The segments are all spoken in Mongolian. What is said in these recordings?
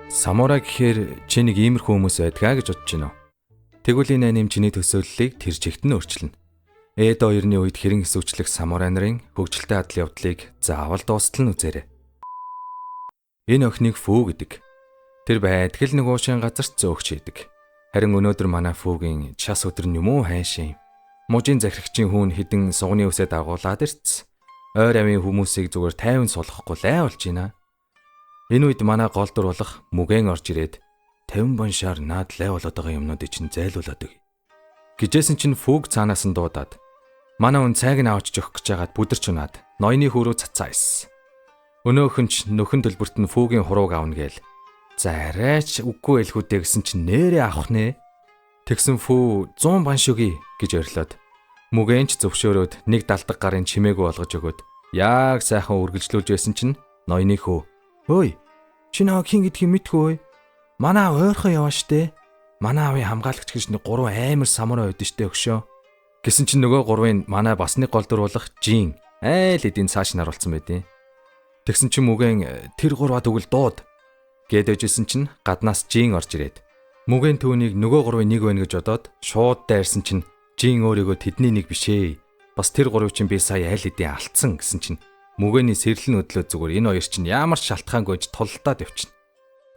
Самурай гэхээр чи нэг иймэрхүү хүмүүс байдгаа гэж бодож байна уу? Тэгвэл энэ аним чиний төсөөллийг тэр чигт нь өөрчилнө. Эдо 2-ны үед хэрэн эсвчлэх самурай нарын хөгжилтэй адал явдлыг заавал дуустал нь үзээрэй. Энэ охиныг Фүү гэдэг. Тэр байдгал нэг уушин газарт зөөгч хийдэг. Харин өнөөдөр манай Фүүгийн час өдөр нь юм уу хайшин. Мужийн захирагчийн хүүн хідэн сугны үсээ дагуулад ирсэн. Ойр амийн хүмүүсийг зүгээр тайван суулгахгүй лай болж байна. Энэ үед манай гол дур болох Мүгэн орж ирээд 50 боншаар наад лай болоод байгаа юмнуудыг чинь зайлуулад өг. Гижээсэн чинь Фүүг цаанаас нь дуудаад манай хүн цайг нь авч өгөх гэж хагаад бүдэрч унаад ноёны хүү рүү цацаа исэн. Өнөөхөн ч нөхөн төлбөрт нь Фүүгийн хурууг авна гээл. За арайч үгүй элхүүдээ гэсэн чинь нэрээ авах нэ. Тэгсэн Фүү 100 бонш өгье гэж орилоод Мүгэн ч зөвшөөрөөд нэг далдаг гарын чимээгүй болгож өгөөд яг сайхан үргэлжлүүлж байсан чинь ноёны хүү "Хөөе, чи нааг хин гэдгийг мэдгүй. Манай аав ойрхон яваа штэ. Манай аавын хамгаалагч гэж нэг 3 амар самурай байд штэ өгшөө." Гэсэн чинь нөгөө 3-ын манай бас нэг гол дүр болох Жин айл эдийн цааш наруулсан байдیں۔ Тэгсэн чинь Мүгэн тэр 3-аа тэгвэл дууд гэд өжсэн чинь гаднаас Жин орж ирээд Мүгэн түүнийг нөгөө 3-ын нэг байна гэж бодоод шууд дайрсан чинь Жин өөрийгөө тэдний нэг бишээ. Бас тэр 3 чинь би сая айл эдийн алдсан гэсэн чинь Мүгэний сэрлэн өдлөө зүгээр энэ хоёр чинь ямар шалтгаангүйж тултаад явчихна.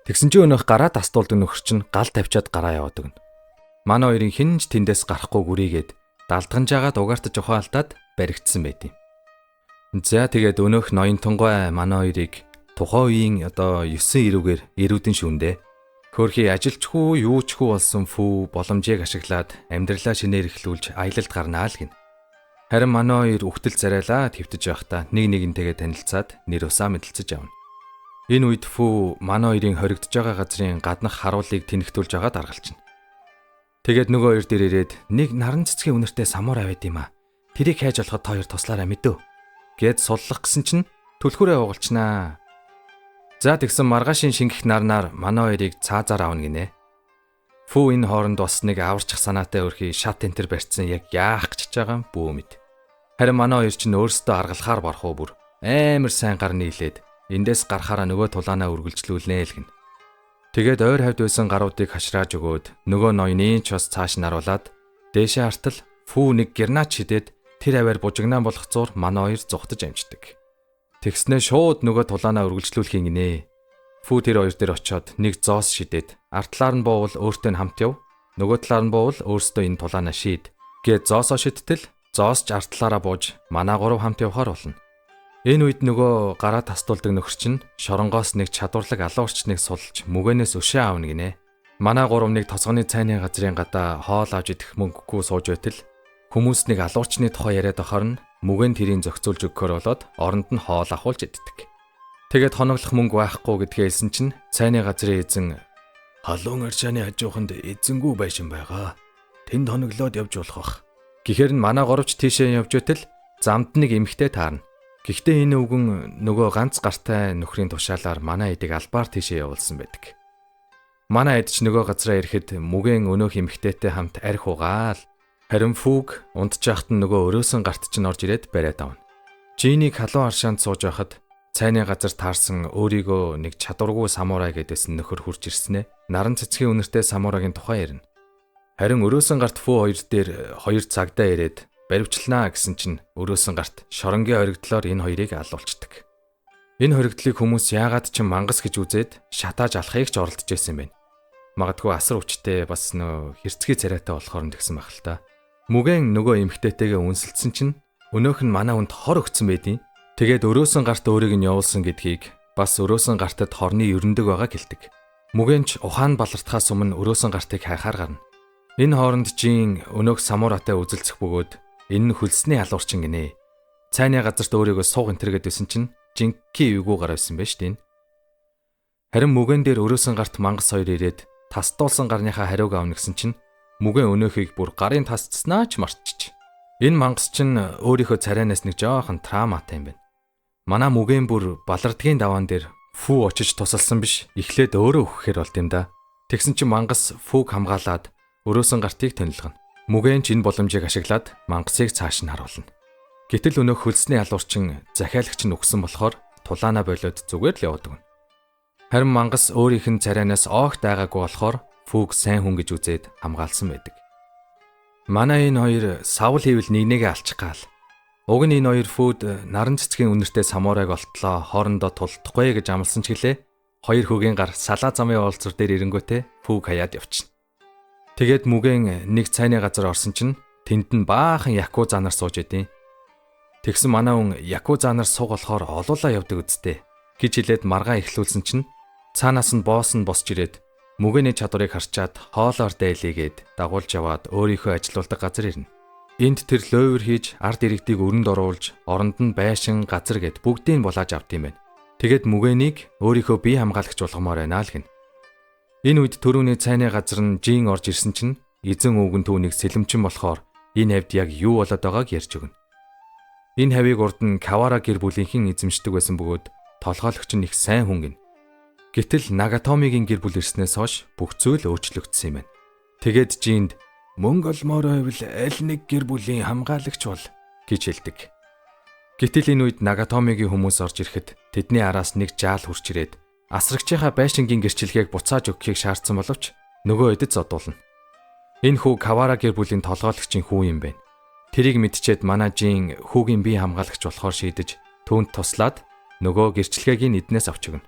Тэгсэн чинь өнөөх гараа тастуулдаг нөхөр чинь гал тавьчаад гараа яваад өгнө. Манай хоёрын хэн ч тэндээс гарахгүй гүрийгээд далдганж агаад угаартаж ухаалтаад баригдсан байдیں۔ За тэгээд өнөөх ноён тунгай манай хоёрыг тухайн үеийн 9 эрүүгээр эрүүдэн шүүндээ хөөрхий ажилчгүй юучгүй болсон Фүү боломжийг ашиглаад амьдралаа шинээр эхлүүлж аялалд гарнаа л гин. Харин манай хоёр үхтэл царайлаа твтэж байхдаа нэг нэгнтэйгээ танилцаад нэр усаа мэдэлцэж авна. Энэ үед Фүү манай хоёрын хоригдож байгаа газрын гаднах харуулыг тэнхтүүлж байгаад аргалчна. Тэгээд нөгөө хоёр дээр ирээд нэг наран цэцгийн үнэртэй самурай байд юм а. Тэрийг хайж олоход та хоёр туслаарай мэдөө гэд суллах гэсэн чинь түлхүүрээ угалчнаа. За тэгсэн маргаашийн шингэх нарнаар манай хоёрыг цаазаар авна гинэ. Фүү энэ хооронд бас нэг аварчих санаатай өрхий шат энтер барьцсан яг яах гэж байгаа бүү мэд. Харин манай хоёр чинь өөрсдөө аргалахаар барах уу бүр амар сайн гар нийлээд эндээс гарахаараа нөгөө тулаанаа үргэлжлүүлнэ л гин. Тэгээд ойр хавьд байсан гаруудыг хашрааж өгөөд нөгөө ноёны ч бас цааш наруулад дээшээ хартал Фүү нэг гернач хидээд тэр аваар бужигнаан болох зур манай хоёр зүхтаж амждаг. Тэгснээ шууд нөгөө тулаанаа үргэлжлүүлэх гинэ. Фүү тэр хоёр дээр очиод нэг зоос шидээд артлаар нь боовол өөртөө хамт яв. Нөгөө талаар нь боовол өөртөө энэ тулаанаа шийд. Гэ зоосоо шидтэл зоос ч артлаараа бууж манай 3 хамт явахаар болно. Энэ үед нөгөө гараа тастуулдаг нөхөр чинь шоронгоос нэг чадварлаг алуурчныг сулж Мүгэнээс өшөө аавна гинэ. Манай 3 нэг тосгоны цайны газрын гадаа хоол авч идэх мөнгөгүй сууж байтал хүмүүс нэг алуурчны тухай яриад ахаар нь Мүгэн тэрийг зохицуулж өгөхөр болоод оронд нь хоол ахуулж иддэг. Тэгээд хоноглох мөнгө байхгүй гэдгээ хэлсэн чинь цайны газрын эзэн "Халуун аршааны хажууханд эзэнгүй байшин байгаа. Тэнд хоноглоод явж болох бах." Гэхээр нь манай 3 ч тийшээ явж байтал замд нэг эмхтэй таарна. Гэхдээ энэ үгэн нөгөө ганц гартай нөхрийн тушаалаар манай эдэг албаар тийшээ явуулсан байдаг. Манай эд ч нөгөө газраа ирэхэд Мүгэн өнөөх эмхтэйтэй хамт арх угаал. Харин Фүүг унтж яхад нь нөгөө өрөөсөн гарт чинь орж ирээд бариад авна. Жинийг халуун аршаанд сууж байхад цайны газар таарсан өөрийгөө нэг чадваргүй самурай гэдээсэн нөхөр хурж ирснэ. Наран цэцгийн үнэртэй самурайгийн тухай ярина. Харин өрөөсөн гарт Фүү хоёр дээр 2 цагдаа ирээд баривчлнаа гэсэн чинь өрөөсөн гарт шоронгийн хоригдлоор энэ хоёрыг алуулцдаг. Энэ хоригдлыг хүмүүс яагаад ч мангас гэж үзээд шатааж алахыг ч оролдож байсан юм байна. Магадгүй асар хүчтэй бас нөө хэрцгий царайтай болохоор нь тэгсэн байх л та. Мүгэн нөгөө эмхтэйтэйгээ үнсэлсэн чинь өнөөх нь манай хүнд хор өгцөн байдیں۔ Тэгээд өрөөсөн гарт өөрийг нь явуулсан гэдгийг бас өрөөсөн гартад хорны ерөндөг байгаа гэлдэг. Мүгэн ч ухаан балартахаас өмнө өрөөсөн гартыг хайхаар гарна. Энэ хооронд Жин өнөөх самурайтай үзэлцэх бөгөөд энэ нь хөлсний алуурчин гинэ. Цайны газарт өөрийгөө сууг энтергээд байсан чинь Жинки эвгүй гар байсан байж тээ. Харин Мүгэн дээр өрөөсөн гарт мангас хоёр ирээд тастуулсан гарныхаа хариуг авна гэсэн чинь Мүгэн өнөөхийг бүр гарын тасцснаа ч мартчих. Энэ мангас чинь өөрийнхөө царайнаас нэг жоохон травматай юм байна. Манай Мүгэн бүр балардгийн даваан дээр Фүү очиж тусалсан биш, эхлээд өөрөө өгөхээр болд юм да. Тэгсэн чинь мангас Фүүг хамгаалаад өрөөсөн гартыг тонилгоно. Мүгэн ч энэ боломжийг ашиглаад мангасыг цааш нь харуулна. Гэтэл өнөөх хөлсний алуурчин захиалагч нь өгсөн болохоор тулаана болоод зүгээр л яваад өгнө. Харин мангас өөрийнх нь царайнаас огт айгаагүй болохоор Фүүг сайн хүн гэж үзээд хамгаалсан байдаг. Манай энэ хоёр савл хийвэл нэгнийгээ алчих гал. Уг нь энэ хоёр Фүүд наран цэцгийн үнэртэй самурайг олтлоо хоорондоо тулдахгүй гэж амласан ч гэлээ. Хоёр хөгийн гар салаа замын уулзар дээр ирэнгүүтээ Фүүг хаяад явчихна. Тэгээд мүгэн нэг цайны газар орсон чинь тэнд нь баахан якуза нар сууж идэв. Тэгсэн манай хүн якуза нар сууг болохоор олуулаа явдаг үсттэй гэж хэлээд маргаа ихлүүлсэн чинь цаанаас нь босс ирээд мүгэний чадварыг харчаад хоолоор дайлигээд дагуулж яваад өөрийнхөө ажилуулдаг газар ирнэ. Энд тэр лойвер хийж ард иргэдийг өрөнд оруулж оронд нь байшин газар гэд бүгдийг булааж авт юм байна. Тэгээд мүгэнийг өөрийнхөө бие хамгаалагч болгомоор байна л гин. Энэ үед төрөүний цайны газар нь Жин орж ирсэн чинь эзэн өвгөн түүнийг сэлэмчин болохоор энэ хавьд яг юу болоод байгааг ярьж өгнө. Энэ хавийг урд нь Кавара гэр бүлийнхэн эзэмшдэг байсан бөгөөд толгойлогч нь их сайн хүн гин. Гэтэл Нагатомигийн гэр бүл ирснээс хойш бүх зүйл өөрчлөгдсөн юм байна. Тэгээд Жинд мөнгө олмоор байвал аль нэг гэр бүлийн хамгаалагч бол гэж хэлдэг. Гэтэл энэ үед Нагатомигийн хүмүүс орж ирэхэд тэдний араас нэг жаал хурч ирээд асрагчийнхаа байшингийн гэрчлэгийг буцааж өгөхийг шаардсан боловч нөгөө эдэд зодуулна. Энэ хүү Кавара гэр бүлийн толгойлогчийн хүү юм байна. Тэрийг мэдчихэд манай Жин хүүгийн бие хамгаалагч болохоор шийдэж түүнд туслаад нөгөө гэрчлэгийг эднээс авч өгнө.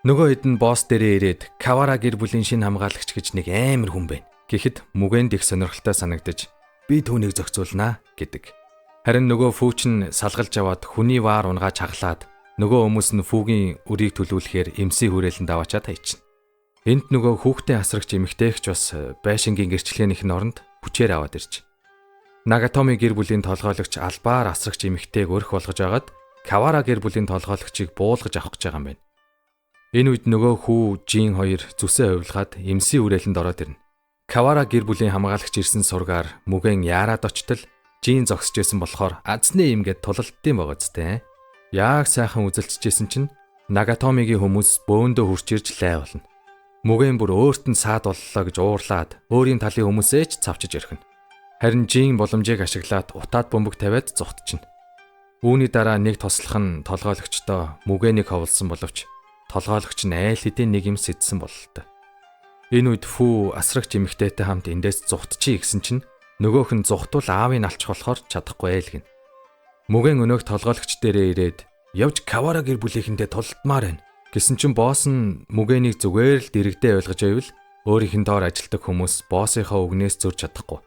Нөгөө хэд нь босс дээрээ ирээд Кавара гэр бүлийн шинэ хамгаалагч гэж нэг амар хүн байна. Гэхэд мүгэнд их сонирхолтой санагдаж би түүнийг зохицуулнаа гэдэг. Харин нөгөө Фүүчин салгалж аваад хүний ваар унгааж хаглаад нөгөө хүмүүс нь Фүүгийн өрийг төлүүлэхээр эмсийн хүрээлэнд аваачаад хайчихна. Энд нөгөө хүүхдээ асрагч эмэгтэйгч бас байшингийн гэрчлэгээнийх нь оронд хүчээр аваад ирж. Нагатоми гэр бүлийн толгойлогч албаар асрагч эмэгтэйг өрх болгож агаад Кавара гэр бүлийн толгойлогчийг буулгаж авах гэж байгаа юм байна. Энэ үед нөгөө хүү Жин хоёр зүсээ хувилгаад эмсийн үрээлэнд ороод ирнэ. Кавара гэр бүлийн хамгаалагч ирсэн сургаар мүгэн яарад очтол Жин зогсож байсан болохоор азны юм гэд тулалдсан байгаа зү. Яг сайхан үзэлцэжсэн чинь Нагатомигийн хүмүүс бөөндөө хурч ирж лай болно. Мүгэн бүр өөрт нь саад боллоо гэж уурлаад өөрийн талын хүмүүсээ ч цавчиж өрхнө. Харин Жин боломжийг ашиглаад утаад бөмбөг тавиад зүхтчихнэ. Үүний дараа нэг тослох нь толгойлогчдоо мүгэнийг ховлсон боловч толгойлогч нь айл хэдийн нэг юм сэтсэн бололтой. Энэ үед Фүү асрагч эмэгтэйтэй хамт эндээс зүхтчихъя гэсэн чинь нөгөөх нь зүхтуул аавыг алчих болохоор чадахгүй айл гин. Мүгэн өнөөх толгойлогч дээрээ ирээд явж Кавара гэр бүлийнхэндээ тулдмаар байна гэсэн чинь босс нь мүгэнийг зүгээр л дэрэгдээ ойлгож байвал өөрийнх нь доор ажилтдаг хүмүүс боссынхаа үгнээс зөрж чадахгүй.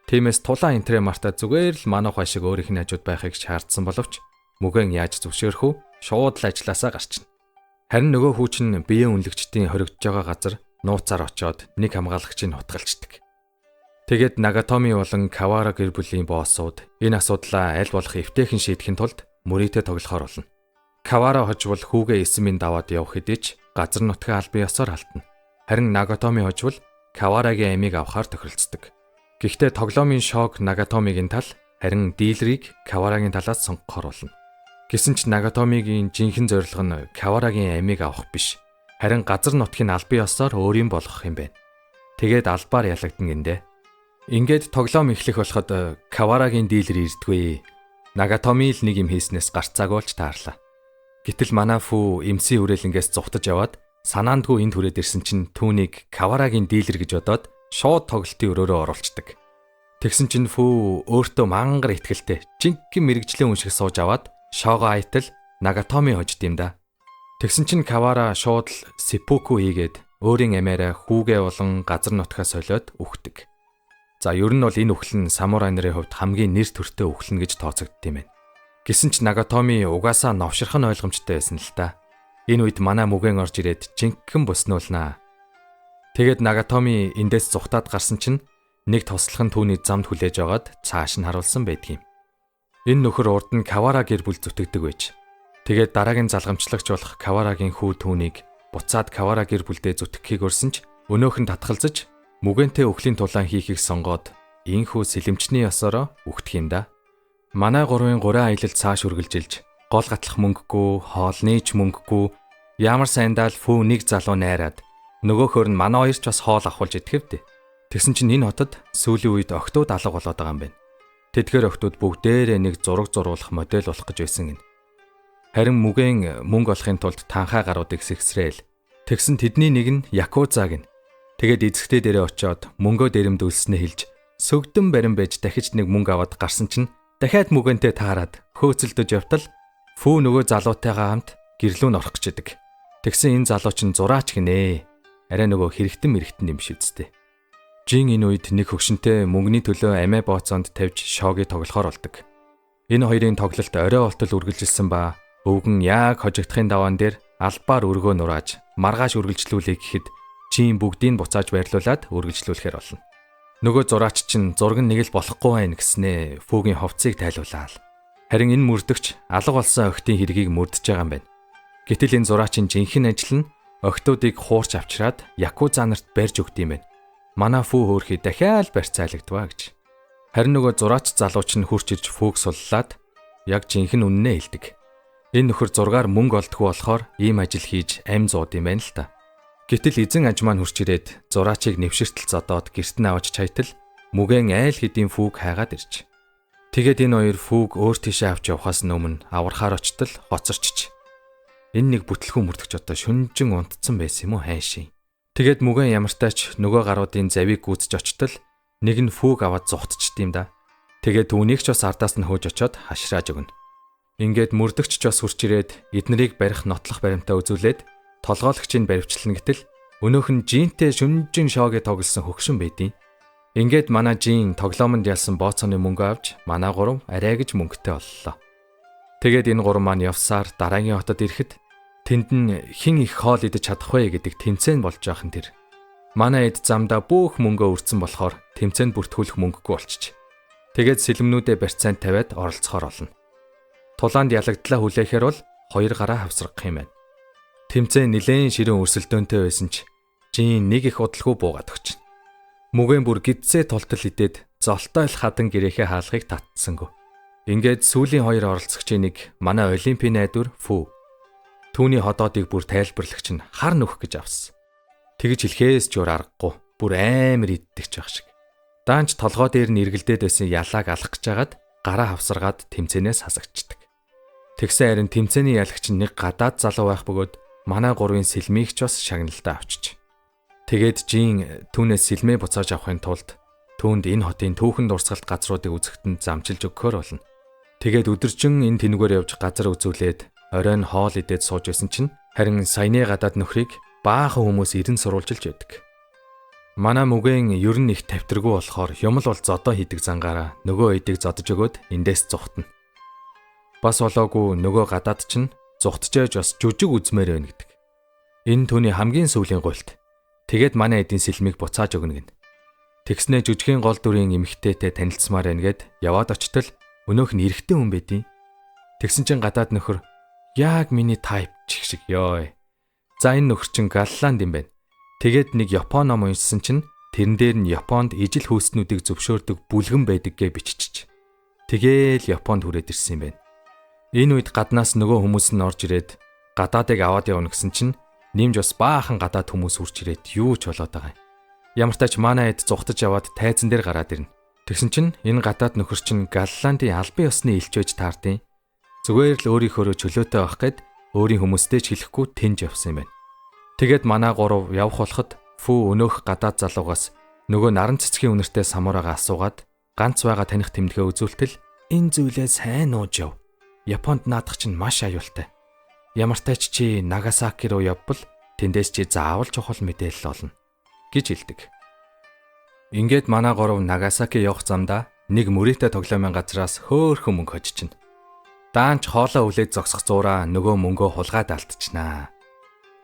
Тиймээс тулаан энтрэ мартаа зүгээр л манайх шиг өөрийнх нь хажууд байхыг шаардсан боловч мүгэн яаж зөвшөөрөх вэ? Шууд л ажилласаа гарчна. Харин нөгөө хүүчин биеийн үнэлэгчдийн хоригдож байгаа газар нууцаар очоод нэг хамгаалагчийг хутгалцдаг. Тэгээд Нагатоми болон Кавара гэр бүлийн боссууд энэ асуудлаа аль болох эвтэйхэн шийдэхин тулд мөрийтэй тоглохоор болно. Кавара хожвол хүүгээ эсэмийн даваад явах хэдий ч газар нутгийн албан ёсоор халтна. Харин Нагатоми хожвол Каварагийн амийг авахар тохиролцдог. Гэхдээ тоглоомын шок Нагатомигийн тал, харин дийлрийг Каварагийн талаас сонгохоор болно. Гэсэн ч Нагатомигийн жинхэнэ зорилго нь Каварагийн амийг авах биш. Харин газар нутгийн албан ёсоор өөрийн болгох юм байна. Тэгээд албаар ялагдана гиндэ. Ингээд тоглоом эхлэх болоход Каварагийн дийлэр ирдгүй. Нагатоми л нэг юм хийснээс гарцаагуулж таарлаа. Гэтэл манай Фүү эмсийн хүрээлэнгээс зүхтаж яваад санаандгүй энд хүрээд ирсэн чинь түүнийг Каварагийн дийлэр гэж бодоод шууд тоглолтын өрөөрөө оруулцдаг. Тэгсэн чинь Фүү өөртөө мангар ихтгэлтэй жинхэнэ мэрэгжлийн хүн шиг сууж аваад шоогоо айтал Нагатоми хожд юм да. Тэгсэн чинь Кавара шууд л сеппуку хийгээд өөрийн амиараа хүүгээ болон газар нутгаа солиод үхдэг. За ер нь бол энэ үхэл нь самурай нарын хувьд хамгийн нэр төртэй үхэл гэж тооцогдд юм байна. Гэсэн ч Нагатоми угаасаа новширхан ойлгомжтой байсан л та. Энэ үед манай мүгэн орж ирээд жинхэнэ буснуулнаа. Тэгээд Нагатоми эндээс зүхтаад гарсан чинь нэг тослох нь түүний замд хүлээж аваад цааш нь харуулсан байдгийм. Энэ нөхөр урд нь Кавара гэр бүл зүтгэдэг байж. Тэгээд дараагийн залгамжлагч болох Каварагийн хүү түүнийг буцаад Кавара гэр бүлдээ зүтгэхийг өрсөн ч өнөөх нь татгалзаж мүгэнтэй өхлийн тулаан хийхийг сонгоод инхүү сэлэмчний ёсороо үхтэх юм да. Манай гурвын гурван аялал цааш үргэлжилж гол гатлах мөнгөгүй, хоолны ч мөнгөгүй, ямар сайндаа л Фүү нэг залуу найраад нөгөөхөр нь манай хоёр ч бас хоол авахулж идэхэвдэ. Тэгсэн чинь энэ хотод сүүлийн үед охтууд алга болоод байгаа юм байна. Тэдгээр охтууд бүгдээрээ нэг зураг зурулах модель болох гэж байсан гин. Харин мүгэн мөнгө олохын тулд танхаа гаруудыг сэгсрээл Тэгсэн тэдний нэг нь Якузаг нь. Тэгээд эзэгтэй дээрээ очиод мөнгөө дээрэмдүүлснээ хэлж сөгдөн барин байж дахиж нэг мөнгө аваад гарсан чинь дахиад мүгэнтэй таарад хөөцөлдөж явтал Фүү нөгөө залуутайгаа хамт гэрлүү н орох гэжэдэг. Тэгсэн энэ залуу чинь зураач гинэ. Арай нөгөө хэрэгтэн юм шиг үстэй. Жин энэ үед нэг хөгшөнтэй мөнгөний төлөө амиа бооцоонд тавьж шогийг тоглохоор болдог. Энэ хоёрын тоглолт орой олтол үргэлжилсэн ба өвгөн яг хожигдохын даваан дээр албаар өргөө нурааж маргааш үргэлжлүүлээ гэхэд Жин бүгдийг буцааж байрлуулад үргэлжлүүлэхээр болно. Нөгөө зураач чинь зураг нэг л болохгүй байх гэснээ Фүүгийн ховцыг тайлуулаа. Харин энэ мөрдөгч алга болсон охидын хэргийг мөрдөж байгаа юм байна. Гэтэл энэ зураачийн жинхэнэ ажил нь охидуудыг хуурч авчираад Якуза нарт барьж өгд юм байна. Манай Фүү хөөрхий дахиад барьцаалагдваа гэж. Харин нөгөө зураач залууч нь хурч ирж Фүүг суллаад яг жинхэнэ үннээ хэлдэг. Энэ нөхөр зургаар мөнгө олдгүй болохоор ийм ажил хийж амь зууд юм байна л та. Гэтэл эзэн аж маань хурч ирээд зураачийг нэвширтэл зодоод гэрт нь авч чайтал мүгэн айл хэдийн Фүүг хайгаад ирж. Тэгээд энэ хоёр Фүүг өөр тийшээ авч явахаас өмнө аврахаар очтол хоцорчж. Энэ нэг бүтлэхүүн мөрдөгч одоо шүнжин унтцсан байсан юм уу хайшийн. Тэгээд мүгэн ямартайч нөгөө гаруудын завийг гүйцэж очтол нэг нь Фүүг аваад зугтчт юм да. Тэгээд түүнийг ч бас ардаас нь хөөж очоод хашрааж өгнө. Ингээд мөрдөгч ч бас хурч ирээд эднэрийг барих нотлох баримтаа үзүүлээд толгойлогчийг баривчлна гэтэл өнөөх нь Жинтэй шүнжин шогээ тоглосон хөгшин байдیں۔ Ингээд манай Жин тоглоомонд ялсан бооцооны мөнгө авч манай гурав арай гэж мөнгөтэй боллоо. Тэгээд энэ гурав маань явсаар дараагийн хотод ирэхэд тэнд нь хэн их хоол идэж чадах вэ гэдэг тэмцээн болж байхын тэр. Манай эд замдаа бүх мөнгөө өрцөн болохоор тэмцээнд бүртгүүлэх мөнгөгүй болчих. Тэгээд сэлмнүүдээ барьцаанд тавиад оролцохоор болно. Тулаанд ялагдлаа хүлээхээр бол 2 гараа хавсрах юм байна. Тэмцээн нэлээд ширэн өрсөлдөөнтэй байсан ч Жин нэг их удалгүй буугаад өгч. Мүгэн бүр гидсээ тултал идээд золтой л хадан гэрээхээ хаалгыг татсангүй. Ингээд сүүлийн 2 оролцогчийн нэг манай Олимпийн найдвар Фүү. Түүний ходоодыг бүр тайлбарлагч нь хар нөх гэж авсан. Тэгж хэлхээс ч өөр аргагүй. Бүр амар иддэг ч байх шиг. Даанч толгой дээр нь эргэлдээд байсан ялааг алах гэж хагаад гараа хавсаргаад тэмцээнээс хасагчдаг. Тэгсэн харин тэмцээний ялагч нь нэг гадаад залуу байх бөгөөд манай гурвын сэлмийг ч бас шагналдаа авчиж. Тэгээд Жин түүнээс сэлмээ буцааж авахын тулд түүнд энэ хотын түүхэн дурсгалт газруудыг үзэхэд замчилж өгөхөр болно. Тэгээд өдөржин энэ тэнүүгээр явж газар үзүүлээд оройн хоол идээд сууж байсан чинь харин саяны гадаад нөхрийг баахан хүмүүс ирэн сурвалжилж байдаг. Манай мүгэн ер нь их тавтаргүй болохоор юм л бол зодоо хийдэг зангаараа нөгөө эдийг зодож өгөөд эндээс зүхтана. Бас олоогүй нөгөө гадаад чинь зүхтжээж бас жүжиг үзмээр байна гэдэг. Энэ түүний хамгийн сүүлийн гуйлт. Тэгээд манай эдийн сэлмийг буцааж өгнө гин. Тэгснээ жүжигийн гол дүрийн эмэгтэйтэй танилцсмаар байна гэд яваад очтол өнөөх нь эрэгтэй хүн байдیں۔ Тэгсэн чинь гадаад нөхөр яг миний тайп шиг ёо. За энэ нөхөр чинь Галланд юм байна. Тэгээд нэг Япон ном уншсан чинь тэрэн дээр нь Японд ижил хүйснүүдийг зөвшөөрдөг бүлгэн байдаг гэж бичиж. Тэгээл Японд хүрээд ирсэн юм байна. Энэ үед гаднаас нөгөө хүмүүс нь орж ирээд гадаадыг аваад явна гэсэн чинь нэмж бас баахан гадаад хүмүүс хурж ирээд юу ч болоод байгаа юм. Ямартайч манай эд зүхтаж яваад тайзан дээр гараад ирнэ. Тэгсэн чинь энэ гадаад нөхөр чинь Галландын албан ёсны элч байж таардیں۔ Зүгээр л өөрийнхөө чөлөөтэй байх гээд өөрийн хүмүүстэй ч хэлэхгүй тэнж явсан юм байна. Тэгээд манай гурав явах болоход Фүү өнөөх гадаад залуугаас нөгөө наран цэцгийн үнэртэй самураага асуугаад ганц байгаа таних тэмдэгэ үзүүлтэл энэ зүйлээ сайн нууж яв. Японд наадах чинь маш аюултай. Ямартайч чи Нагасаки руу явбал тэндээс чи заавал чухал мэдээлэл олно гэж хэлдэг. Ингээд манай гурав Нагасаки явах замдаа нэг мөрөөтэй тоглоомын газраас хөөхөн мөнгө хожчихно. Даанч хоолоо үлээд зогсох зуураа нөгөө мөнгөө хулгаад алдчихнаа.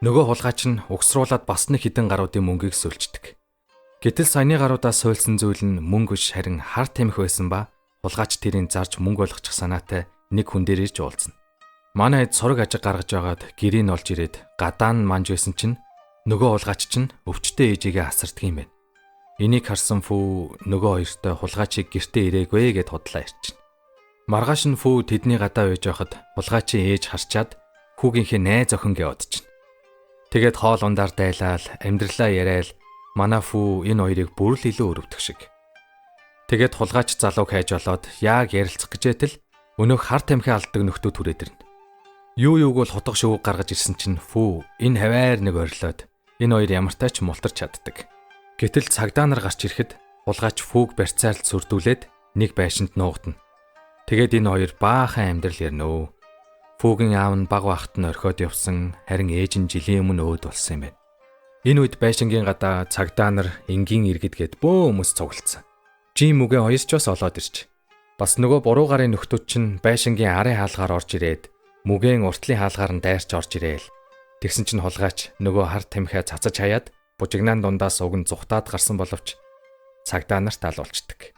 Нөгөө хулгайч нь угсруулад бас нэг хідэн гаруудын мөнгийг сөлждөг. Гэтэл саяны гаруудаас суйлсан зүйл нь мөнгө биш харин хар тамхи байсан ба хулгайч тэрийг зарж мөнгө болгочих санаатай нэг хүн дээр ирж уулзна. Манай эд сураг ажиг гаргаж байгаад гэрийг олж ирээд гадаан манж байсан чинь нөгөө хулгайч чинь өвчтөе ээжигээ асардаг юм байна. Энийг харсан Фүү нөгөө хоёртой хулгайчийг гэртээ ирээгүй гэд худлаа ирчин. Маргааш нь Фүү тэдний гадаа байж байхад хулгайчийн ээж харчаад хүүгийнхээ найз охин гэж бодчихно. Тэгээд хоол ундаар дайлал, амьдралаа яриад манай Фүү энэ хоёрыг бүр л илүү өрөвдөх шиг. Тэгээд хулгайч залууг хайж олоод яг ярилцах гэжээтэл өнөөх хар тамхи алддаг нөхдөө түрээд ирнэ. Юуг бол хутга шүүг гаргаж ирсэн чинь фүү энэ хаваар нэг орилоод энэ хоёр ямартай ч мултарч чаддаг. Гэтэл цагдаа нар гарч ирэхэд хулгайч фүүг барьцаалд сүрдүүлээд нэг байшинд нуугдана. Тэгээд энэ хоёр баахан амьдрал ярнөө. Фүүгийн аав нь баг багт нь орхиод явсан, харин ээж нь жилийн өмнө өөд болсон юм байна. Энэ үед байшингийн гадаа цагдаа нар энгийн иргэд гээд бөө хүмүүс цуглдсан. Жим үгээ хоёрчоос олоод ирч. Бас нөгөө буруу гарын нөхдүүд чинь байшингийн арын хаалгаар орж ирээд мүгэн уртлын хаалгаар нь дайрч орж ирээл. Тэгсэн чинь хулгайч нөгөө хар тамхиа цацаж хаяад бужигнаан дундаас уг нь зүхтаад гарсан боловч цагдаа нарт алуулцдаг.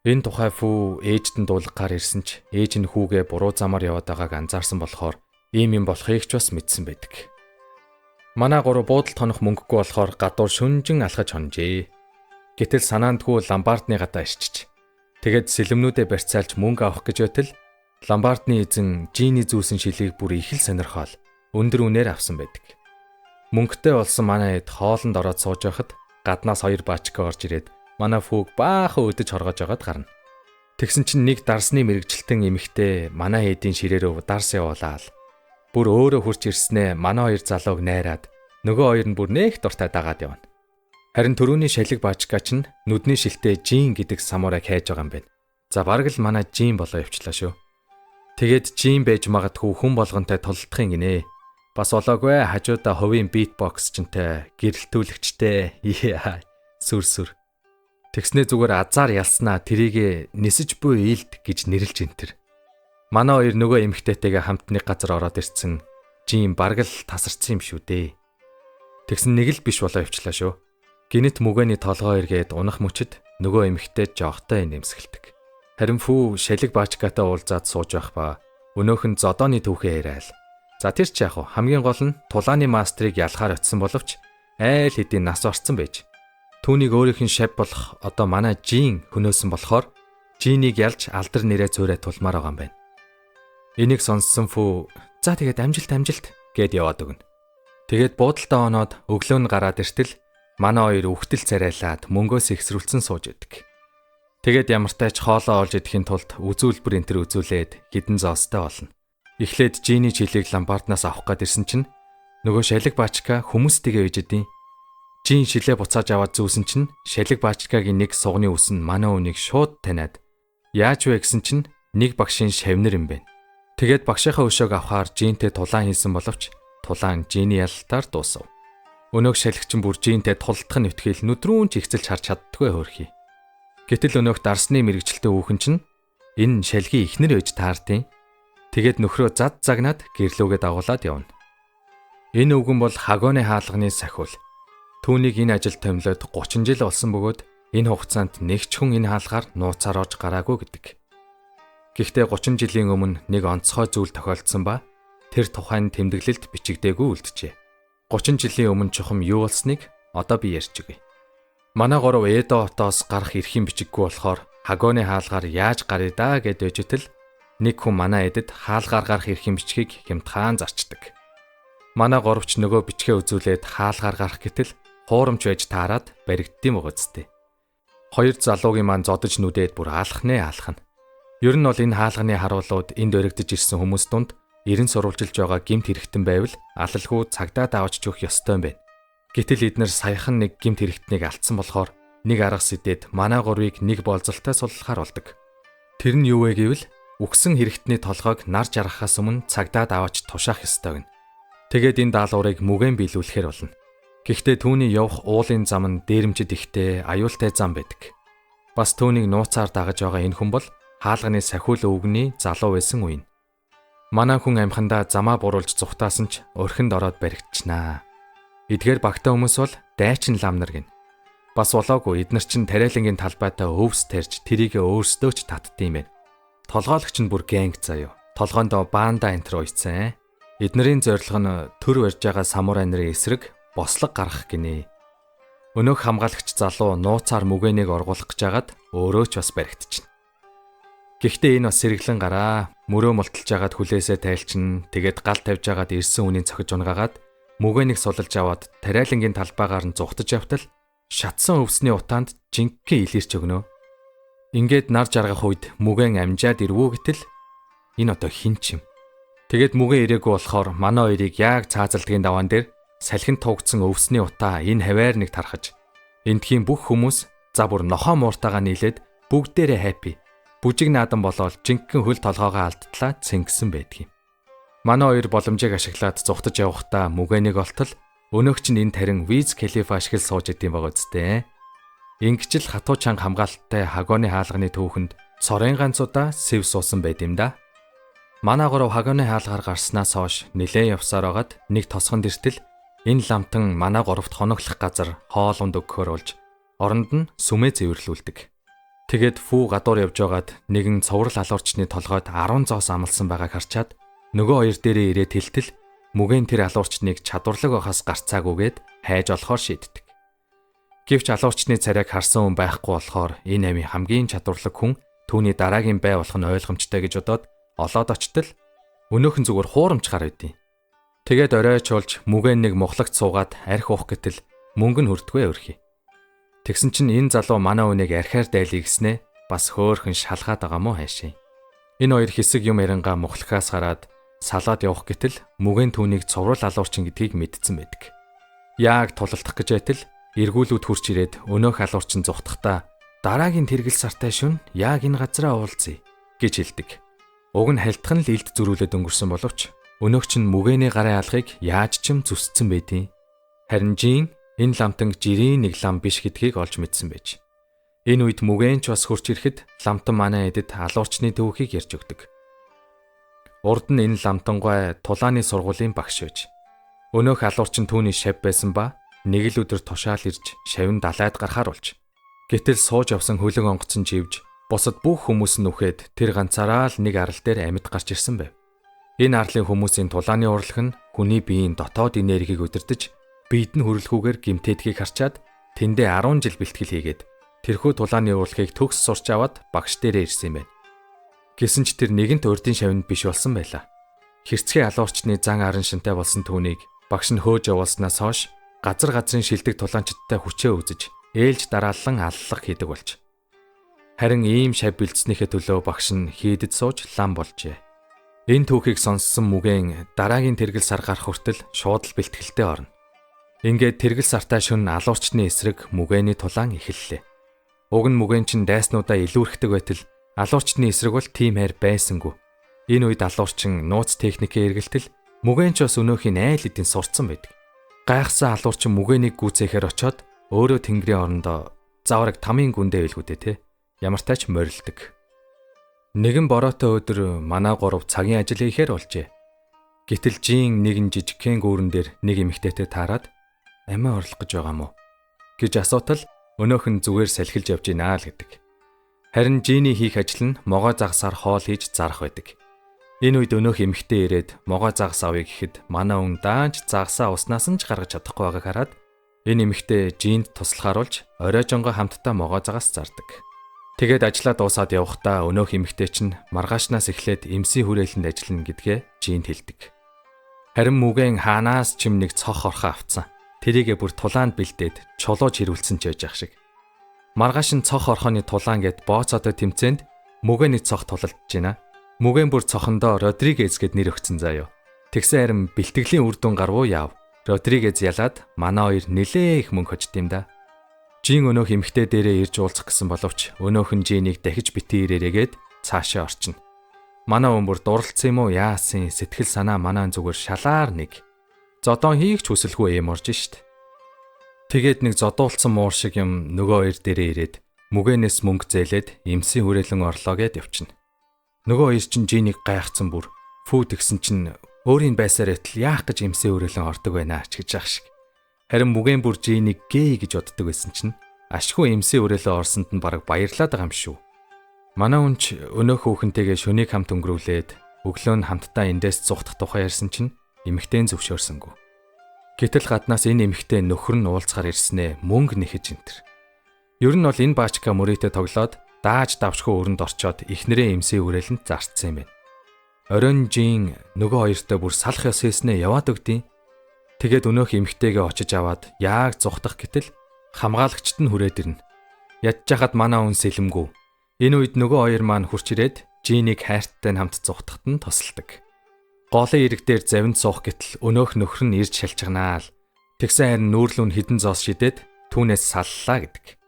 Энэ тухай фүү ээжд нь дуулахаар ирсэн ч ээж нь хүүгээ буруу замаар яваад байгааг анзаарсан болохоор ийм юм болохыг ч бас мэдсэн байдаг. Манай гурав буудалд хонох мөнгөгүй болохоор гадуур шүнжин алхаж хонжээ. Гэтэл санаандгүй ламбардны гадаа ишчиж. Тэгээд сэлэмнүүдээ барьцаалж мөнгө авах гэж байтал ламбардны эзэн Жиний зүүсэн шилийг бүр их л сонирхоол өндөр үнээр авсан байдаг. Мөнгөтэй болсон манай эд хоолнд ороод сууж байхад гаднаас хоёр баачка орж ирээд манай фүүг баахан өдөж хоргож агаад гарна. Тэгсэн чинь нэг дарсны мэрэгжилтэн эмэгтэй манай эдийн ширээрөө дарс явуулаад бүр өөрөө хурч ирснээ манай хоёр залууг найраад нөгөө хоёр нь бүр нэг дуртай дагаад явна. Харин түрүүний шалиг баачка чинь нүдний шилтээ Жин гэдэг самурайг хайж байгаа юм байна. За бараг л манай Жин болоо явчлаа шүү. Тэгээд Жин байж магадгүй хүн болгонтой тулдахын гинэ. Бас олоогүй хажуудаа хувийн битбокс чинтэй гэрэлтүүлэгчтэй сүр. Тэгснээ зүгээр азар ялснаа тэрийг нисэж буй илд гэж нэрлж энтэр. Манай хоёр нөгөө эмэгтэйтэйгээ хамт нэг газар ороод ирсэн. Жин бараг л тасарсан юм шүү дээ. Тэгсэн нэг л биш болоо явчлаа шүү. Гинэт мүгээний толгой эргээд унах мөчөд нөгөө эмэгтэй жоохтой нэмсгэлдэг. Харин фүү шалиг баачкатай уулзаад сууж байх ба өнөөх нь зодооны түүхээ яриад. За тэр ч яг хамгийн гол нь тулааны мастрыг ялахаар очисон боловч айл хэдийн нас орцсон байж. Түүнийг өөрийнх нь шав болох одоо манай Жин хөнөөсөн болохоор Жинийг ялж алдар нэрээ зөөрэ тулмаар байгаа юм байна. Энийг сонссон фүү за тэгээд амжилт гэд яваад өгнө. Тэгээд буудалтаа оноод өглөө нь гараад иртэл манай хоёр үхтэл царайлаад мөнгөөс ихсрүүлсэн сууж идэг. Тэгээд ямартай ч хоолоо олж идэхин тулд үзүүлбэр энэ төр үзүүлээд хідэн зоостой болно. Эхлээд Жиний чилийг ламбарднаас авах гээд ирсэн чинь нөгөө шалиг баачка хүмүүстэйгээ үйжэдیں۔ Жин шилээ буцааж аваад зүүсэн чинь шалиг баачкагийн нэг сугны үс нь манай үнийг шууд таниад яаж вэ гэсэн чинь нэг багшийн шавнар юм байна. Тэгээд багшийнхаа өшөөг авахаар Жинтэй тулаан хийсэн боловч тулаан Жиний ялалтаар дуусав. Өнөөх шалигчин бүр Жинтэй тулдах нь итгээл нүдрүүн ч ихцэлж харж чаддгүй хөөрхий. Гэтэл өнөөх дарсны мэрэгчлээ хүүхэн чинь энэ шалгийн ихнэр байж таардیں۔ Тэгээд нөхрөө зад загнаад гэрлүүгээ дагуулад явна. Энэ өвгөн бол Хагоны хаалганы сахиул. Түүнийг энэ ажил томилоод 30 жил болсон бөгөөд энэ хугацаанд нэг ч хүн энэ хаалгаар нууцаар орж гараагүй гэдэг. Гэхдээ 30 жилийн өмнө нэг онцгой зүйл тохиолдсон ба тэр тухайн тэмдэглэлд бичигдээгүй үлджээ. 30 жилийн өмнө чухам юу болсныг одоо би ярьж өгье. Манай гурав Эдо хотоос гарах эрхийн бичиггүй болохоор Хагоны хаалгаар яаж гаръя да гэд өжөтөл нэг хүн манай эдэд хаалгаар гарах эрхийн бичгийг хямдхан зарчдаг. Манай гуравч нөгөө бичгээ үзүүлээд хаалгаар гарах гэтэл хуурамч байж таарад баригддсан байгаа зү. Хоёр залуугийн маань зодож нүдээд бүр алах нь. Ер нь бол энэ хаалганы харуулууд энд өргөдөж ирсэн хүмүүс дунд эрен сурвалжилж байгаа гэмт хэрэгтэн байвал алалгүй цагдаа давж өгөх ёстой юм байна. Гэтэл эднэр саяхан нэг гэмт хэрэгтнийг алдсан болохоор нэг арга сэдээд манай гурвыг нэг болзолтой суллахаар болдог. Тэр нь юу вэ гэвэл үхсэн хэрэгтний толгойг нар жаргахаас өмнө цагдаа давж тушаах ёстой гэнэ. Тэгээд энэ даалгаврыг мүгэн биелүүлэхээр болно. Гэхдээ түүний явах уулын зам нь дээрэмчд ихтэй аюултай зам байдаг. Бас түүнийг нууцаар дагаж байгаа энэ хүн бол хаалганы сахиул өвгөний залуу байсан үе. Манай хүн амхандаа замаа буруулж зүхтаасан ч өрхөнд ороод баригдчихнаа. Эдгээр багтаа хүмүүс бол дайчин лам нар гин. Бас болоогүй эднэр чинь тариалангийн талбайтай өвс тарьж тэрийг өөрсдөө ч татдсан юм байна. Толгойлогч нь бүр гэнг заяа. Толгоондоо баанда энтер уйцсан. Эднэрийн зорилго нь төр барьж байгаа самурай нарын эсрэг бослог гаргах гинэ. Өнөөх хамгаалагч залуу нууцаар мүгэнийг оргуулах гэж хагаад өөрөө ч бас баригдчихна. Гэхдээ энэ бас сэргэлэн гараа. Мөрөө мулталж хагаад хүлээсээ тайлчин, тэгээд гал тавьж хагаад ирсэн үнийн цохиж унгаагаад мүгэнийг сулалж аваад тариалангийн талбайгаар нь зүхтаж явтал шатсан өвсний утаанд жинхэнэ илэрч өгнө. Ингээд нар жаргах үед мүгэн амжаад ирвүү гэтэл энэ одоо хин ч юм. Тэгээд мүгэ ирээгүй болохоор манай хоёрыг яг цаазалдгийн даваан дээр салхин тугдсан өвсний утаа энэ хаваар нэг тархаж эндхийн бүх хүмүүс за бүр нохоо мууртайгаа нийлээд бүгдээрээ хайпи. Бүжиг наадан болоод жинхэнэ хөл толгоогоо алдтлаа цэнгсэн байдгийг. Манай хоёр боломжийг ашиглаад зүхтаж явахдаа мүгэнийг олтол өнөөгч нь энэ тарин Виз Калифа ашигл сууж идэм байгаа үсттэй. Ингэжл хатуу чанга хамгаалалттай хагооны хаалганы түүхэнд цорын ганцудаа сэв суусан байд юм да. Манай гурав хагооны хаалгаар гарснаас хойш нилээн явсаар агаад нэг тосгонд иртэл энэ ламтан манай гуравт хоноглох газар хоолунд өгөхөр болж оронд нь сүмээ зэвэрлүүлдэг. Тэгээд фүү гадуур явж байгаад нэгэн цоврал алуурчны толгойд 10 зоос амлсан байгааг харчаад нөгөө хоёр дээрээ ирээд хэлтэл мүгэн тэр алуурчныг чадварлаг байхаас гарцаагүйгээд хайж олохоор шийддэг. Гэвч алуурчны царайг харсан хүн байхгүй болохоор энэ амийн хамгийн чадварлаг хүн түүний дараагийн бай болох нь ойлгомжтой гэж бодоод олоод очтол өнөөхөн зүгээр хуурамчгаар байдیں۔ Тэгээд оройч болж мүгэн нэг мухлагт суугаад арх уух гэтэл мөнгө нь хүрдгүй өрхий. Тэгсэн чинь энэ залуу манай үнийг архиар дайлъя гэснээ бас хөөхөн шалгаад байгаа мó хайшаа. Энэ хоёр хэсэг юм ярингаа мухлагаас хараад салаад явах гэтэл мүгэн түүнийг цоврал алуурчин гэдгийг мэдсэн байдаг. Яг тулалдах гэж байтал эргүүлүүд хурч ирээд өнөөх алуурчин зүхтахдаа дараагийн тэргэл сартай шөнө яг энэ газараа уулзъя гэж хэлдэг. Уг нь хальтхан л илд зөрүүлээд өнгөрсөн боловч өнөөгч нь мүгэний гарын алгыг яаж ч юм зүсцэн байдیں۔ Харин Жин энэ ламтанг жирийн нэг лам биш гэдгийг олж мэдсэн байж. Энэ үед мүгэн ч бас хурч ирэхэд ламтан манай эдэд алуурчны төвхийг ярьж өгдөг. Урд нь энэ ламтангай тулааны сургуулийн багш байж. Өнөөх алуурчин түүний шав байсан ба нэг л өдөр тушаал ирж шавн далайд гарахаар болж. Гэтэл сууж явсан хөлөг онгоцон живж бусад бүх хүмүүс нь үхээд тэр ганцаараа л нэг арал дээр амьд гарч ирсэн байв. Энэ арлын хүмүүсийн тулааны урлаг нь хүний биеийн дотоод энергийг удирдах, биед нь хөрөлхүүгээр гимтээдгийг харчаад тэндээ 10 жил бэлтгэл хийгээд тэрхүү тулааны урлагийг төгс сурч аваад багш дээрээ ирсэн юм байна. Гэсэн ч тэр нэгэнт урдын шавнд биш болсон байлаа. Хэрцгий алуурчны зан арын шинтэй болсон түүнийг багш нь хөөж явуулснаас хойш газар газрын шилдэг тулаанчдтай хүчээ үзэж ээлж дараалан аллах хийдэг болж. Харин ийм шав бэлдснийхээ төлөө багш нь хийдэд сууж лам болжээ. Энэ түүхийг сонссон мүгэн дараагийн тэргэл сар гарах хүртэл шууд л бэлтгэлтэй орно. Ингээд тэргэл сартай шөнө алуурчны эсрэг мүгэний тулаан эхэллээ. Уг нь мүгэн чин дайснуудаа илүүрхдэг байтал алуурчны эсрэг бол тийм хайр байсангүй. Энэ үед алуурчин нууц техникээ эргэлтэл мүгэн ч бас өнөөхийн айл эдийн сурцсан байдаг. Гайхсан алуурчин мүгэнийг гүйцээхээр очоод өөрөө тэнгэрийн орондоо завраг тамийн гүндээ илгүүдээ те. Ямартай ч морилдог. Нэгэн бороотой өдөр манай гурав цагийн ажил хийхээр болжээ. Гэтэл Жин нэгэн жижигхэн гүүрэн дээр нэг эмэгтэйтэй таарад амиа орлох гэж байгаа мó гэж асуутал өнөөхөн зүгээр салхилж явж гинэ л гэдэг. Харин Жиний хийх ажил нь могоо загсаар хоол хийж зарах байдаг. Энэ үед өнөөх эмэгтэй ирээд могоо загс авъя гэхэд манай хүн даанч загсаа уснаас нь ч гаргаж чадахгүй байгааг хараад энэ эмэгтэй Жинд туслахаар болж оройжонгоо хамтдаа могоо загас зардаг. Тэгээд ажиллаа дуусаад явхдаа өнөөх эмэгтэй чинь маргаашнаас эхлээд эмсийн хүрээлэнд ажиллана гэдгээ Жинд хэлдэг. Харин мүгэн хаанаас ч юм нэг цох орхоо авцсан. Тэрийгэ бүр тулаанд бэлдээд чулууж хэрүүлсэн ч байж ах шиг. Маргааш нь цох орхооны тулаан гэд бооцоотой тэмцээнд мүгэний цох тулалдж байна. Мүгэн бүр цохондоо Родригез гэд нэр өгсөн заяа. Тэгсэн харин бэлтгэлийн үр дүн гарвуу яав. Родригез ялаад манай хоёр нилээ их мөнгө хочд юм да. Жин өнөөх эмэгтэй дээрээ ирж уулзах гэсэн боловч өнөөхөн Жинийг дахиж битээ ирээрээгээд цаашаа орчино. Манай хүн бүр дурлцсан юм уу яасан сэтгэл санаа манай зүгээр шалаар нэг. Зодон хийх ч хүсэлгүй юм орж шít. Тэгээд нэг зодуулсан муур шиг юм нөгөө хоёр дээрээ ирээд мүгэнээс мөнгө зээлээд эмсийн хүрээлэн орлоо гэд явчихна. Нөгөө хоёр чинь Жинийг гайхацсан бүр фүү тэгсэн чинь өөрийн байсаар итл яах гэж эмсийн хүрээлэн ордог байна ч гэж ах шиг. Харин мүгэн бүр Жинийг гээ гэж боддог байсан чинь ашгүй эмсийн хүрээлэн орсонд нь бараг баярлаад байгаа юм шүү. Манай хүн ч өнөөх хүүхэнтэйгээ шөнийг хамт өнгөрүүлээд өглөө нь хамтдаа эндээс зугтах тухай ярьсан чинь эмэгтэй зөвшөөрсөнгүй. Гэтэл гаднаас энэ эмэгтэй нөхөр нь уулзахаар ирснээ мөнгө нэхэж энтэр. Ер нь бол энэ баачка мөрийтэй тоглоод дааж давшгүй өрөнд орчоод эхнэрээ эмсийн хүрээлэнд зарцсан юм байна. Оройн Жин нөгөө хоёртой бүр салах ёс хийснээ яваад өгдیں۔ Тэгээд өнөөх эмэгтэйгээ очиж аваад яг зугтах гэтэл хамгаалагчд нь хүрээд ирнэ. Ядж хахад манай хүн сэлэмгүй. Энэ үед нөгөө хоёр маань хурч ирээд Жинийг хайрттай хамт зугтахад нь тусалдаг. Голын ирэг дээр завинд суух гэтэл өнөөх нөхөр нь ирж шалчганаа л. Тэгсэн харин нүүрлүүн хідэн зоос шидээд түүнээс саллаа гэдэг.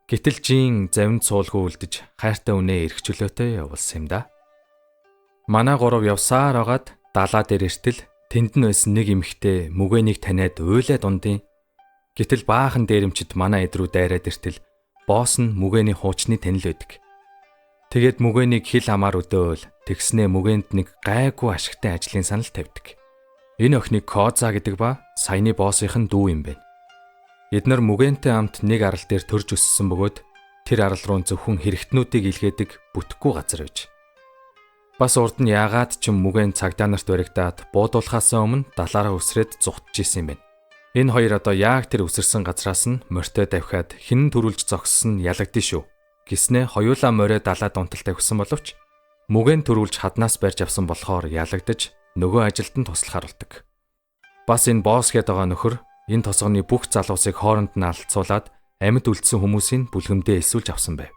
Гэтэл жин завинд суулгүй үлдэж хайртай үнэ эрх чөлөөтэй явуулсан юм да. Манай гурав явсаар агаад далаа дээр иртэл тэнд нь байсан нэг эмэгтэй мүгээнийг таниад уйлаа дундын. Гэтэл баахан дээрэмчид манай эд рүү дайраад иртэл босс нь мүгээний хуучны танил байдаг. Тэгээд мүгээнийг хил амаар өдөөл тэгснээ мүгээнд нэг гайгүй ашигтай ажлын санал тавьдаг. Энэ охиныг Коза гэдэг ба саяны боссынх нь дүү юм байна. Эднэр мүгэнтэй хамт нэг арал дээр төрж өссөн бөгөөд тэр арал руу зөвхөн хэрэгтнүүдийг илгээдэг бүтэхгүй газар байж. Бас урд нь яагаад ч мүгэн цагдаа нарт баригдаад буудуулахаас өмнө далаараа өсрээд зүхтж исэн юм байна. Энэ хоёр одоо яг тэр өсөрсөн газраас нь морьтой давхиад хинэн төрүүлж зогссон нь ялагдсан шүү. Гиснээ хоёулаа морой далаа дунтал тавьсан боловч мүгэн төрүүлж хаднаас барьж авсан болохоор ялагдаж нөгөө ажилд нь туслахаар болдог. Бас энэ босс гээд байгаа нөхөр энэ тосгоны бүх залуусыг хооронд нь алдцуулаад амьд үлдсэн хүмүүсийн бүлгэмдээ эсвэлж авсан байв.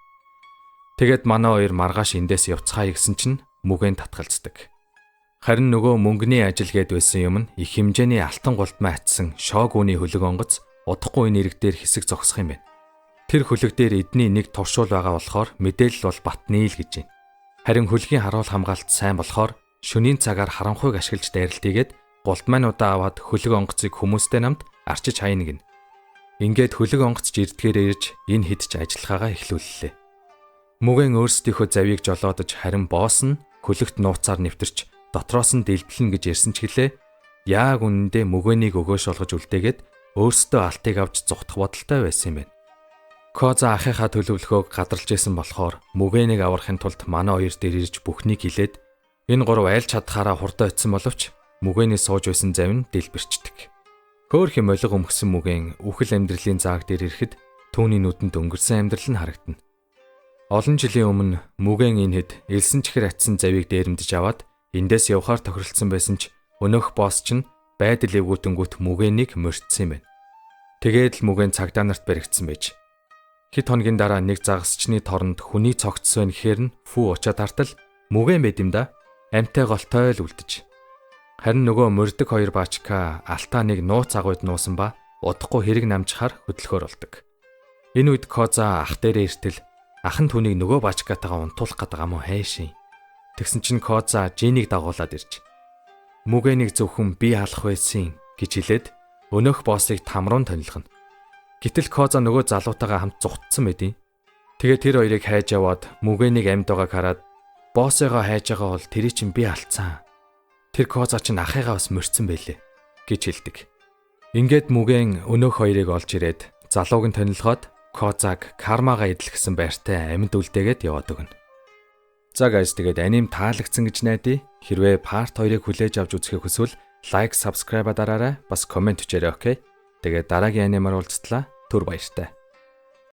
Тэгээд манай хоёр маргааш эндээс явцгаая гэсэн чинь мүгэн татгалздаг. Харин нөгөө мөнгөний ажил гээд байсан юм нь их хэмжээний алтан гултмаа атсан шоогууны хөлөг онгоц удахгүй энэ ирэг дээр хэсэг зогсох юм байна. Тэр хөлөг дээр эдний нэг туршуул байгаа болохоор мэдээлэл бол батны л гэж байна. Харин хөлгийн харуул хамгаалт сайн болохоор шөнийн цагаар харанхуйг ашиглаж дайралтыгээд гултмаануудаа аваад хөлөг онгоцыг хүмүүстэй намд арчиж хайна гин. Ингээд хөлөг онгоцч эрдгээр ирж энэ хидж ажиллахаагаа эхлүүллээ. Мүгэн өөрсдийнхөө завийг жолоодож харин босс нь хөлөгт нууцаар нэвтэрч дотроос нь дэлбэлнэ гэж ярьсан ч гэлээ яг үнэндээ мүгэнийг өгөөш олгож үлдээгээд өөрсдөө алтыг авч зүхтах бодолтой байсан юм байна. Коза ахыхаа төлөвлөгөөг гадарлаж исэн болохоор мүгэнийг аврахын тулд манай хоёр дээр ирж бүхнийг хэлээд энэ гурав айлч чадхаараа хурдан очисон боловч мүгэний сууж байсан завь нь дэлбэрчдэг. Хөөх юм олиг өмгсөн мүгэн үхэл амьдралын зааг дээр ирэхэд түүний нүдэнд өнгөрсөн амьдрал нь харагдана. Олон жилийн өмнө мүгэн энэ хэд элсэн чихэр атсан завийг дээрэмдэж аваад эндээс явхаар тохиролцсон байсан ч өнөөх босс чинь байдал эвгүүтэнгүүт мүгэнийг мөрдсөн юм байна. Тэгээд л мүгэн цагдаа нарт баригдсан байж. Хэд хоногийн дараа нэг загасчны торонд хүний цогцс байна гэхээр нь фүү учаад хартал мүгэн байд юм да. Амьтай голтой л үлдэж. Харин нөгөө мөрдөг хоёр баачка алтаа нэг нууц агуйд нуусан ба удахгүй хэрэг намжихаар хөдлөхөр болдог. Энэ үед Коза ах дээрээ иртэл ах нь түүнийг нөгөө баачкатайгаа унтуулах гэдэг юм уу хайшин. Тэгсэн чинь Коза Жинийг дагуулад ирж мүгэнийг зөвхөн би халах байсан гэж хэлээд өнөөх боссыг тамруун тонилгоно. Гэтэл Коза нөгөө залуутайгаа хамт зүхтсан байдیں۔ Тэгээ тэр хоёрыг хайж яваад мүгэнийг амьд байгааг хараад боссойгоо хайж байгаа бол тэрий чинь би алдсан. Тэр Коза чинь ахыгаа бас мөрцсөн байлээ гэж хэлдэг. Ингээд мүгэн өнөөх хоёрыг олж ирээд залууг нь тонилгоод Козаг кармагаа идэлгэсэн байртай амьд үлдээгээд яваад өгнө. За guys, тэгээд аним таалагдсан гэж найдаа. Хэрвээ part 2-ыг хүлээж авч үзэхийг хүсвэл лайк, subscribe дараарай. Бас комент хийээрэй, окей? Тэгээд дараагийн анимаар уулзтлаа. Түр баяртай.